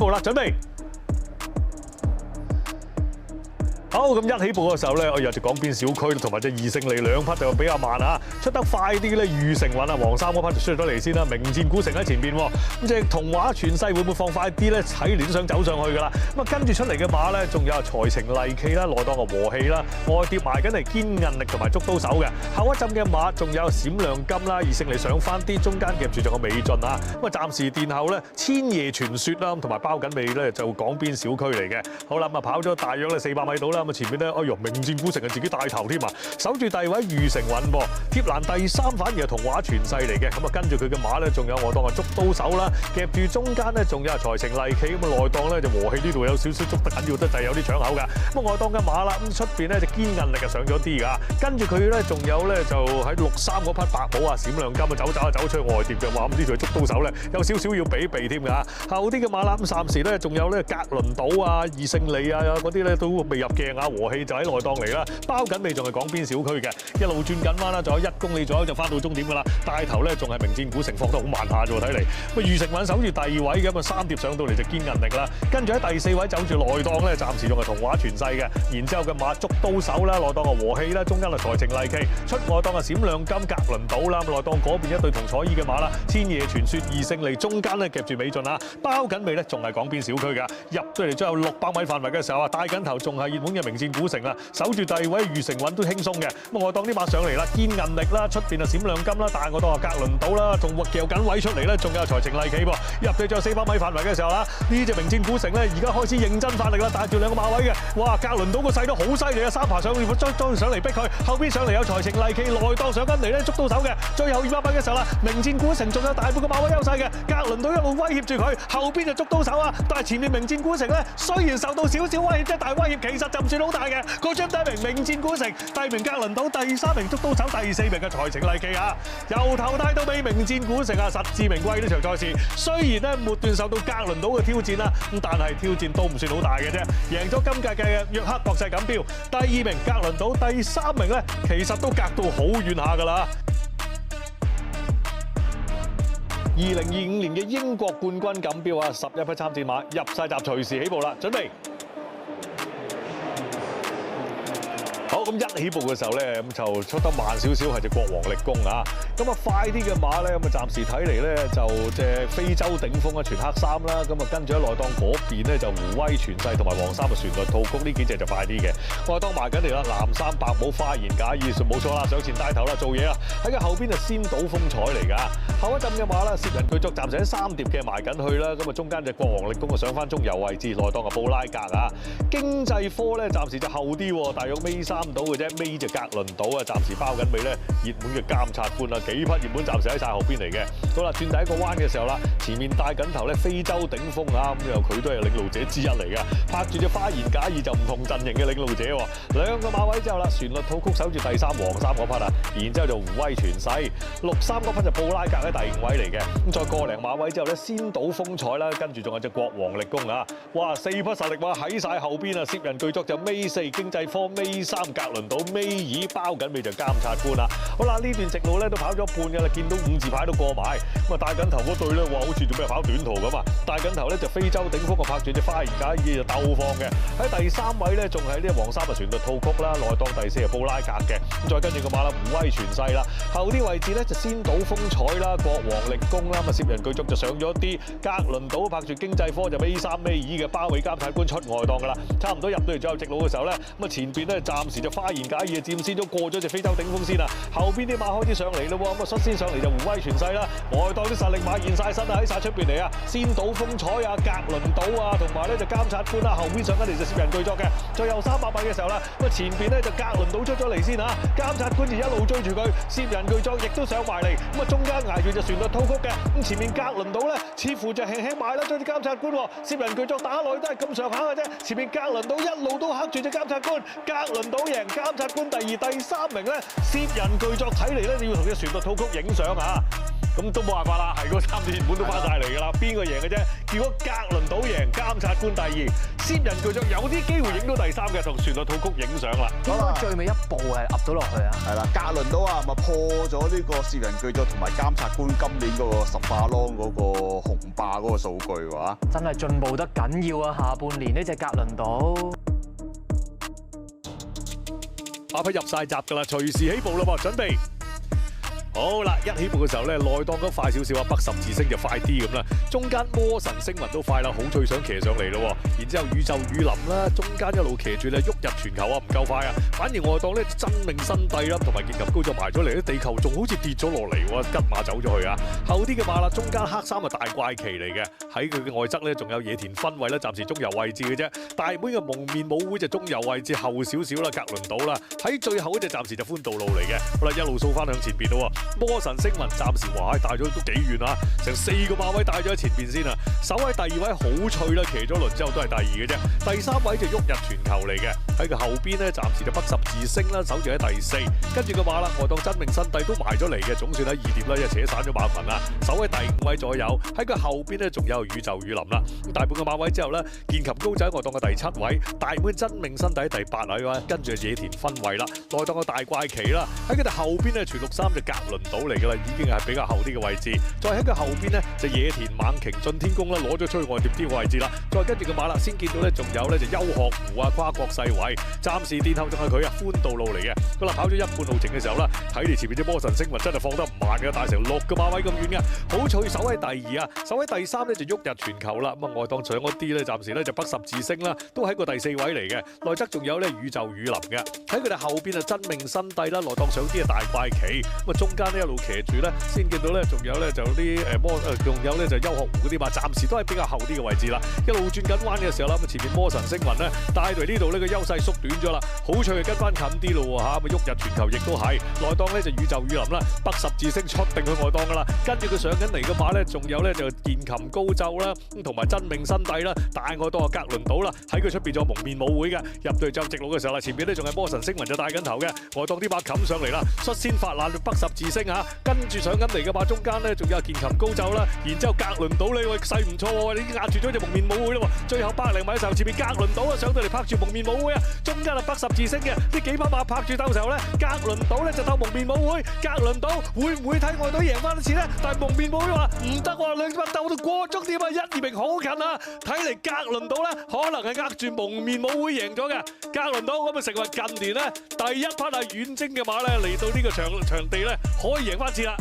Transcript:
步啦，準備。好，咁一起步嘅時候咧，我又就港邊小區同埋隻二勝利兩匹就比較慢啊，出得快啲咧，裕成運啊，黃衫嗰匹就出咗嚟先啦，名戰古城喺前邊喎。咁隻童話傳世會唔會放快啲咧？睇亂想走上去㗎啦。咁啊跟住出嚟嘅馬咧，仲有財情利器啦，內檔嘅和氣啦，外碟埋緊嚟堅韌力同埋捉刀手嘅。後一陣嘅馬仲有閃亮金啦，二勝利上翻啲，中間夾住仲有美進啊。咁啊暫時殿後咧，千夜傳說啦，同埋包緊尾咧就港邊小區嚟嘅。好啦，咁啊跑咗大約咧400米到啦。咁啊前面咧，哎呦，名戰古城係自己帶頭添啊，守住第二位裕成運噃，貼欄第三反而係童話傳世嚟嘅。咁啊跟住佢嘅馬咧，仲有外檔係捉刀手啦，夾住中間咧仲有財情利器，咁啊內檔咧就和氣呢度有少少捉得緊要得滯，有啲搶口㗎。咁啊外檔嘅馬啦，咁出邊咧就堅韌力啊上咗啲㗎，跟住佢咧仲有咧就喺63嗰匹白帽啊閃亮金啊走出去外碟嘅話，咁呢度捉刀手咧有少少要避添㗎。後啲嘅馬啦，咁暫時咧仲有咧格倫島啊、二勝利啊嗰啲咧都未入鏡啊，和氣就喺內檔嚟啦，包緊尾仲係港邊小區嘅，一路轉緊彎啦，仲有1公里左右就翻到終點㗎啦。帶頭咧仲係名戰古城，放得好慢下啫喎，睇嚟。咁啊裕成運守住第二位嘅，咁啊三碟上到嚟就堅韌力啦，跟住喺第4位走住內檔咧，暫時仲係童話傳世嘅。然之後嘅馬捉刀手啦，內檔係和氣啦，中間係財情利器，出外檔係閃亮金格倫島啦，內檔嗰邊一對同彩衣嘅馬啦，千夜傳說二勝利，中間咧夾住美進啊，包緊尾咧仲係港邊小區㗎。入到嚟最後600米範圍嘅時候啊，帶緊頭仲係熱門嘅名戰古城啦，守住第二位裕成運都輕鬆嘅。咁外檔啲馬上嚟啦，堅韌力啦，出邊啊閃亮金啦，但係我當係格倫島啦，仲夾緊位出嚟咧，仲有財情利器喎。入到最後400米範圍嘅時候啦，呢隻名戰古城咧而家開始認真發力啦，帶住2個馬位嘅，哇格倫島個勢都好犀利啊，三爬上裝上嚟逼佢，後邊上嚟有財情利器，內檔上緊嚟咧捉刀手嘅，最後200米嘅時候啦，名戰古城仲有大半個馬位優勢嘅，格倫島一路威脅住佢，後邊就捉刀手啊，但係前面名戰古城咧雖然受到少少威脅啫，但係威脅其實就唔算好大嘅，佢將第1名名戰古城，第2名格倫島，第3名捉刀手，第4名嘅財情利器啊，由頭帶到尾名戰古城啊，實至名歸呢場賽事。雖然咧末段受到格倫島嘅挑戰啦，咁但係挑戰都唔算好大嘅啫，贏咗今屆嘅約克國際錦標，第2名格倫島，第3名咧其實都隔到好遠下㗎啦。2025年嘅英國冠軍錦標啊，11匹參戰馬入晒閘，隨時起步啦，準備。好，咁一起步嘅時候咧，咁就出得慢少少係隻國王力功啊！咁啊快啲嘅馬咧，咁啊暫時睇嚟咧就隻非洲頂峰啊全黑衫啦，咁啊跟住喺內檔嗰邊咧就胡威傳世同埋黃衫嘅旋律套曲呢幾隻就快啲嘅。外檔埋緊嚟啦，藍衫白帽花言假意，冇錯啦，上前帶頭啦做嘢啊！喺個後邊就先睹風采嚟㗎，後一陣嘅馬啦，攝人巨作暫時喺3碟嘅埋緊去啦，咁啊中間隻國王力功啊上翻中游位置，內檔嘅布拉格啊，經濟科咧暫時就後啲喎，大約尾3到嘅啫，尾隻格倫島啊，暫時包緊尾咧，熱門嘅監察官啊，幾匹熱門暫時喺晒後邊嚟嘅。好啦，轉第一個彎嘅時候啦，前面帶緊頭咧非洲頂峰啊，咁又佢都係領路者之一嚟嘅，拍住隻花言假意就唔同陣營嘅領路者喎。2個馬位之後啦，旋律套曲守住第3黃衫嗰匹啊，然之後就胡威傳世，63嗰匹就布拉格喺第5位嚟嘅。咁再個零馬位之後咧，先睹風采啦，跟住仲有隻國王力功啊，哇4匹實力馬喺晒後邊啊，攝人巨作就尾4，經濟科尾3，格倫島尾2，包緊尾就監察官啦。好啦，呢段直路咧都跑咗一半嘅啦，見到5字牌都過埋，咁啊帶緊頭嗰隊咧，哇好似做咩跑短途咁啊！帶緊頭咧就非洲頂峰個拍住隻花言假意就鬥放嘅，喺第3位咧仲係呢黃衫嘅旋律套曲啦，內檔第4係布拉格嘅，咁再跟住個馬啦胡威傳世啦，後啲位置咧就先睹風采啦，國王力功啦，咁啊攝人巨作就上咗啲，格倫島拍住經濟科就尾3尾2嘅包尾監察官出外檔噶啦，差唔多入到嚟最後直路嘅時候咧，咁啊前邊咧暫時就花言假意佔先咗過咗隻非洲頂峰先啦，後邊啲馬開始上嚟咯喎，咁啊率先上嚟就胡威傳世啦，外檔啲實力馬現晒身啊，喺晒出邊嚟啊，先睹風采啊，格倫島啊，同埋咧就監察官啦，後邊上緊嚟就攝人巨作嘅，最後300米嘅時候啦，咁啊前邊咧就格倫島出咗嚟先嚇，監察官就一路追住佢，攝人巨作亦都上埋嚟，咁啊中間捱住隻旋律套曲嘅，咁前面格倫島咧似乎就輕輕賣啦咗啲監察官喎，攝人巨作打落去都係咁上下嘅啫，前面格倫島一路都黑住隻監察官，格倫島贏，監察官第2、第3名咧，攝人巨作睇嚟咧你要同隻旋律套曲影相啊！咁都冇辦法啦，係嗰3隻熱門都翻晒嚟㗎啦，邊個贏嘅啫？結果格倫島贏，監察官第2，攝人巨作有啲機會影到第3嘅，同旋律套曲影相啦。應該最尾一步係噏到落去啊！係啦，格倫島啊，咪破咗呢個攝人巨作同埋監察官今年嗰個10馬郎嗰個雄霸嗰個數據喎。真係進步得緊要啊！下半年呢隻格倫島。馬匹入晒閘㗎啦，隨時起步啦喎，準備。好啦，一起步嘅時候咧，內檔咁快少少啊，北十字星就快啲咁啦。中間魔神星雲都快啦，好脆想騎上嚟咯。然之後宇宙雨林啦，中間一路騎住咧，旭日全球啊，唔夠快啊。反而外檔咧真命新帝啦，同埋劍琴高就埋咗嚟，啲地球仲好似跌咗落嚟喎，吉馬走咗去啊。後啲嘅馬啦，中間黑衫係大怪旗嚟嘅，喺佢嘅外側咧仲有野田分位啦，暫時中游位置嘅啫。大妹嘅蒙面舞會就中游位置後少少啦，格倫島啦。喺最後嗰隻暫時就寬道路嚟嘅。好啦，一路掃翻向前邊咯。魔神星雲暫時話帶咗都幾遠啊，成4個馬位帶咗喺前邊先啊。守喺第2位好脆啦，騎咗輪之後都係第2嘅啫。第3位就旭日全球嚟嘅，喺佢後邊咧暫時就北十字星啦，守住喺第4。跟住個馬啦，外檔真命新帝都埋咗嚟嘅，總算喺2碟啦，因為扯散咗馬群啦。守喺第5位左右，喺佢後邊咧仲有宇宙雨林啦。咁大半個馬位之後咧，劍琴高仔外檔嘅第7位，大妹真命新帝喺第8位啊，跟住野田分位啦，內檔嘅大怪旗啦，喺佢哋後邊咧全63就格倫島嚟㗎啦，已經係比較後啲嘅位置。再喺佢後邊咧就野田猛禽進天宮啦，攞咗出去外碟啲嘅位置啦。再跟住個馬啦，先見到咧仲有咧就優學湖啊，跨國世偉，暫時殿後仲係佢啊，寬道路嚟嘅。好啦，跑咗1半路程嘅時候啦，睇嚟前面隻魔神星雲真係放得唔慢嘅，帶成6個馬位咁遠嘅，好脆守喺第2啊，守喺第3咧就旭日全球啦。咁啊外檔上嗰啲咧暫時咧就北十字星啦，都喺個第4位嚟嘅。內側仲有咧宇宙雨林嘅，喺佢哋後邊啊真命新帝啦，內檔上啲啊大怪旗，咁啊中間呢一路騎住咧，先見到咧仲有咧就啲仲有咧就優學湖嗰啲馬，暫時都係比較後啲嘅位置啦。一路轉緊彎嘅時候啦，咁前面魔神星雲咧帶到嚟呢度呢個優勢縮短咗啦，好脆跟翻近啲咯喎嚇，咁旭日全球亦都係內檔咧就宇宙雨林啦，北十字星出定去外檔噶啦，跟住佢上緊嚟嘅馬咧，仲有咧就劍琴高奏啦，同埋真命新帝啦，大外檔啊格倫島啦，喺佢出邊仲有蒙面舞會嘅，入到就直路嘅時候啦，前邊咧仲係魔神星雲就帶緊頭嘅，外檔啲馬冚上嚟啦，率先發難北十字星嚇，跟住上緊嚟嘅馬中間咧仲有劍琴高奏啦，然之後格倫島你位勢唔錯喎，你已經壓住咗隻蒙面舞會啦喎，最後100零米嘅時候前面格倫島啊上到嚟拍住蒙面舞會啊，中間係北十字星嘅，呢幾匹馬拍住鬥嘅時候咧，格倫島咧就鬥蒙面舞會，格倫島會唔會睇外隊贏翻一次咧？但係蒙面舞會話唔得喎，兩隻馬鬥到過終點啊，1、2名好近啊，睇嚟格倫島咧可能係握住蒙面舞會贏咗嘅，格倫島咁啊成為近年咧第一匹係遠征嘅馬咧嚟到呢個場地咧可以贏翻次啦。